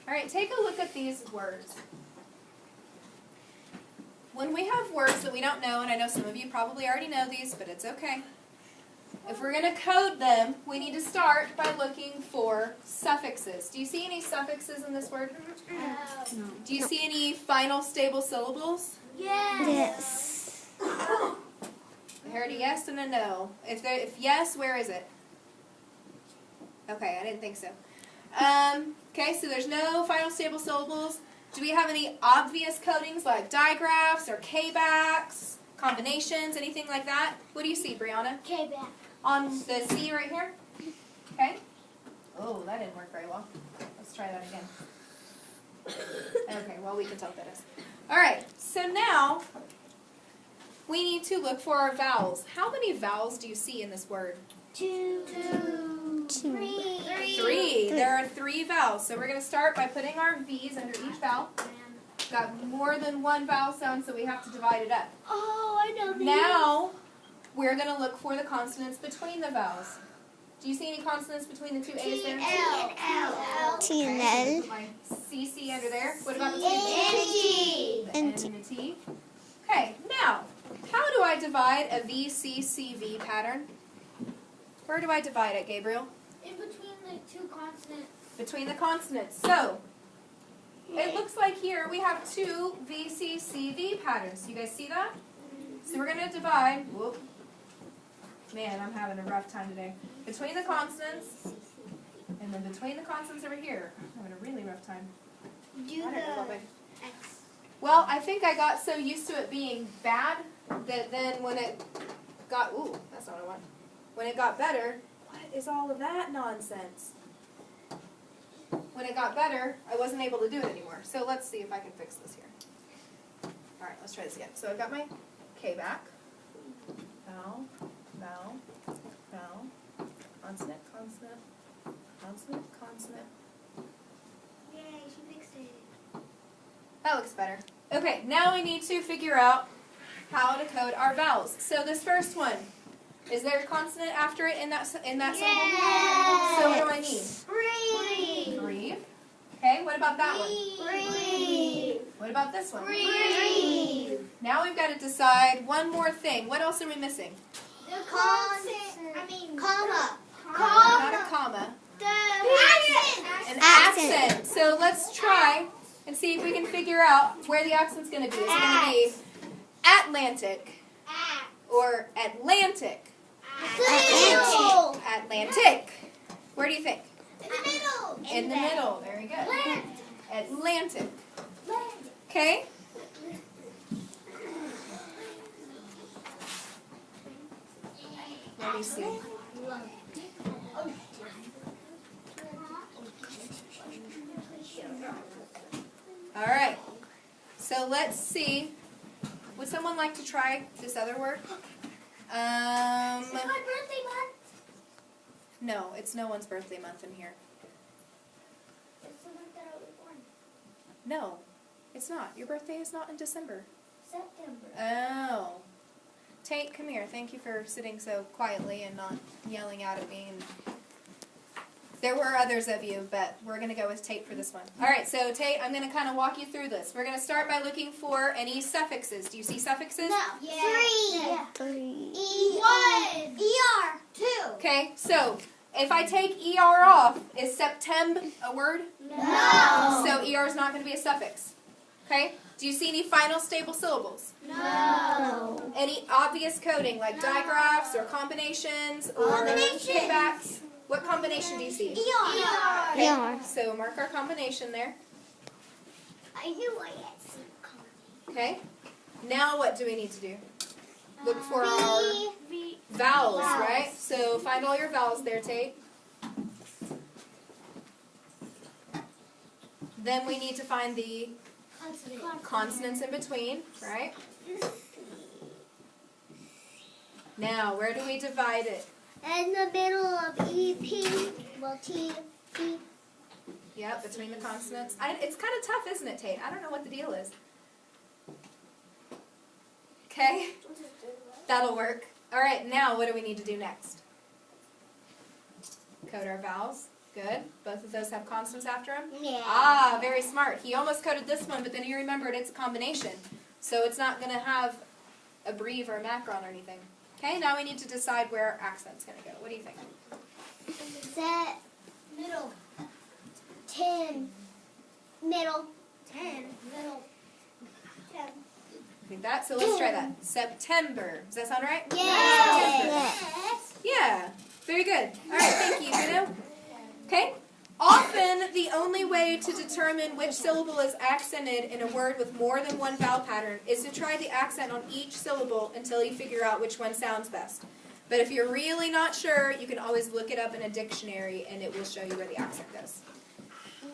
All right, take a look at these words. When we have words that we don't know, and I know some of you probably already know these, but it's okay. If we're going to code them, we need to start by looking for suffixes. Do you see any suffixes in this word? No. Do you see any final stable syllables? Yes. I heard a yes and a no. If yes, where is it? Okay, I didn't think so. Okay, so there's no final stable syllables. Do we have any obvious codings like digraphs or K-backs, combinations, anything like that? What do you see, Brianna? K-back. On the C right here? Okay. Oh, that didn't work very well. Let's try that again. Okay, well, we can tell what that is. All right, so now we need to look for our vowels. How many vowels do you see in this word? Two. Three. There are 3 vowels. So we're going to start by putting our V's under each vowel. Got more than one vowel sound, so we have to divide it up. Oh, I know these. Now, we're going to look for the consonants between the vowels. Do you see any consonants between the 2 A's there? L. T and Okay, L. put my CC under there. What about the T? T. The N and the T. Okay, now, how do I divide a VCCV pattern? Where do I divide it, Gabriel? In between the 2 consonants. Between the consonants. So, it looks like here we have 2 VCCV patterns. You guys see that? So we're going to divide, whoop, man, I'm having a rough time today, between the consonants, and then between the consonants over here. I'm having a really rough time. Do I don't know what my- X. Well, I think I got so used to it being bad that then when it got, ooh, that's not what I want. When it got better, what is all of that nonsense? When it got better, I wasn't able to do it anymore. So let's see if I can fix this here. All right, let's try this again. So I've got my K back. Vowel, vowel, vowel, consonant, consonant, consonant, consonant. Yay, she fixed it. That looks better. Okay, now we need to figure out how to code our vowels. So this first one, is there a consonant after it in that syllable? Yes. So what do I need? Breathe. Breathe. Okay, what about that one? Breathe. What about this one? Breathe. Now we've got to decide one more thing. What else are we missing? The consonant. I mean, comma. Not a comma. The accent. An Accent. accent. So let's try and see if we can figure out where the accent's going to be. Is it going to be Atlantic or Atlantic? Atlantic. Atlantic. Where do you think? In the middle. In the middle. Very good. Atlantic. Atlantic. Okay? Let me see. All right. So let's see. Would someone like to try this other word? Is it my birthday month? No, it's no one's birthday month in here. It's the month that I was born. No, it's not. Your birthday is not in December. September. Oh. Tate, come here. Thank you for sitting so quietly and not yelling out at me. And there were others of you, but we're going to go with Tate for this one. All right, so Tate, I'm going to kind of walk you through this. We're going to start by looking for any suffixes. Do you see suffixes? No. Yeah. 3. E1. ER. 2. Okay, so if I take ER off, is September a word? No. So ER is not going to be a suffix. Okay? Do you see any final stable syllables? No. Any obvious coding like digraphs or combinations or Combinations. K-backs? What combination do you see? ER. Okay, ER. so mark our combination there. I knew I had some comedy. Okay? Now what do we need to do? Look for our V. vowels, right? So find all your vowels there, Tate. Then we need to find the consonants in between, right? Now, where do we divide it? In the middle of EP. Well, T. P. Yep, between the consonants. It's kind of tough, isn't it, Tate? I don't know what the deal is. Okay? That'll work. All right, now what do we need to do next? Code our vowels. Good. Both of those have consonants after them? Yeah. Ah, very smart. He almost coded this one, but then he remembered it's a combination. So it's not going to have a breve or a macron or anything. Okay, now we need to decide where our accent's going to go. What do you think? Set. Middle. 10. Middle. 10. Middle. 10. I think that. So let's try that. September. Does that sound right? Yes. Yeah. Very good. All right, thank you, Bruno. Okay. Often, the only way to determine which syllable is accented in a word with more than one vowel pattern is to try the accent on each syllable until you figure out which one sounds best. But if you're really not sure, you can always look it up in a dictionary and it will show you where the accent goes.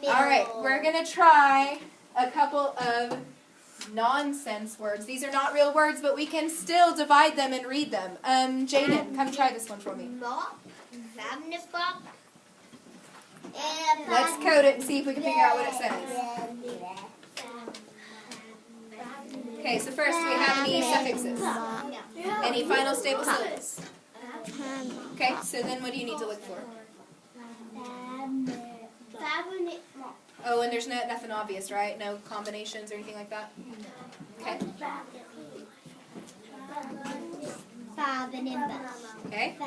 All right, we're going to try a couple of nonsense words. These are not real words, but we can still divide them and read them. Jaden, come try this one for me. Mop. Vabnibop. Let's code it and see if we can figure out what it says. Okay, so first, do we have any suffixes? Any final stable syllables? Okay, so then what do you need to look for? Oh, and there's nothing obvious, right? No combinations or anything like that? Okay. Okay.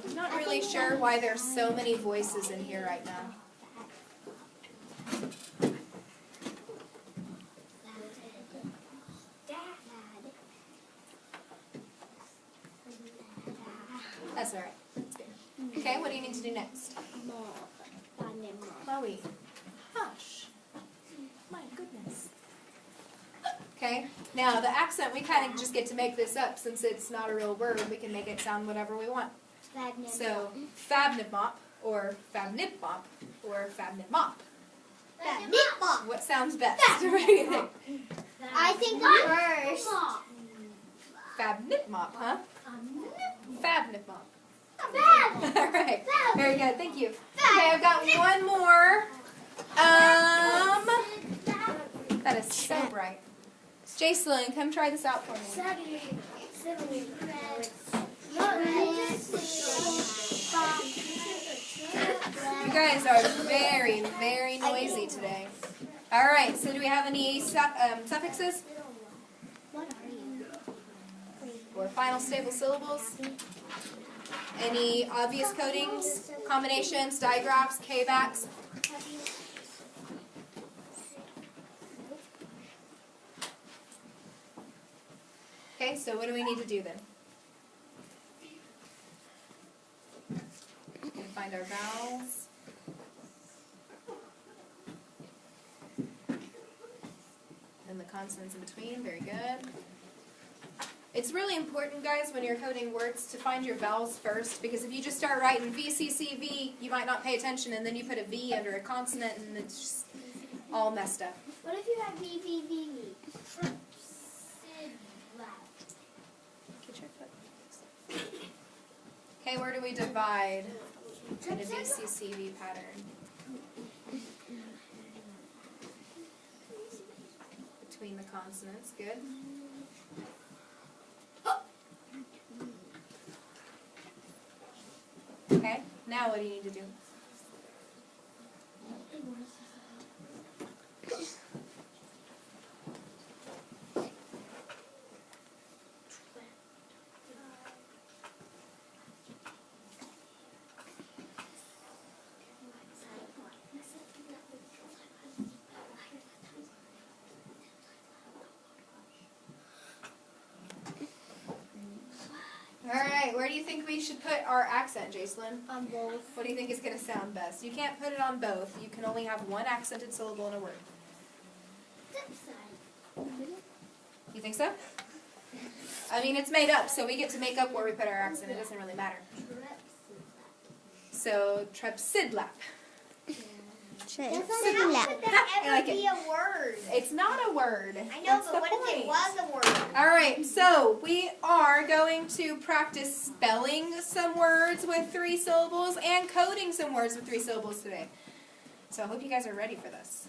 I'm not really sure why there's so many voices in here right now. That's all right. That's good. Okay, what do you need to do next? Chloe. Hush. My goodness. Okay, now the accent, we kind of just get to make this up since it's not a real word. We can make it sound whatever we want. So, fabnibmop, or fabnibmop, or fabnibmop. What sounds best? What do you think? I think first. Fabnibmop, huh? Fabnibmop. All right, very good. Thank you. Okay, I've got one more. That is so bright. Jacelyn, come try this out for me. You guys are very, very noisy today. All right, so do we have any suffixes? Or final stable syllables? Any obvious codings, combinations, digraphs, K-backs? Okay, so what do we need to do then? We can find our vowels. And the consonants in between, very good. It's really important, guys, when you're coding words to find your vowels first, because if you just start writing VCCV, you might not pay attention, and then you put a V under a consonant, and it's just all messed up. What if you have VVV? Okay, where do we divide in a VCCV pattern? Between the consonants, good. Okay, now what do you need to do? Alright, where do you think we should put our accent, Jacelyn? On both. What do you think is going to sound best? You can't put it on both. You can only have one accented syllable in a word. You think so? I mean, it's made up, so we get to make up where we put our accent. It doesn't really matter. So, trepsidlap. I like it. Be a word. It's not a word. I know, but what if it was a word? Alright, so we are going to practice spelling some words with 3 syllables and coding some words with 3 syllables today. So I hope you guys are ready for this.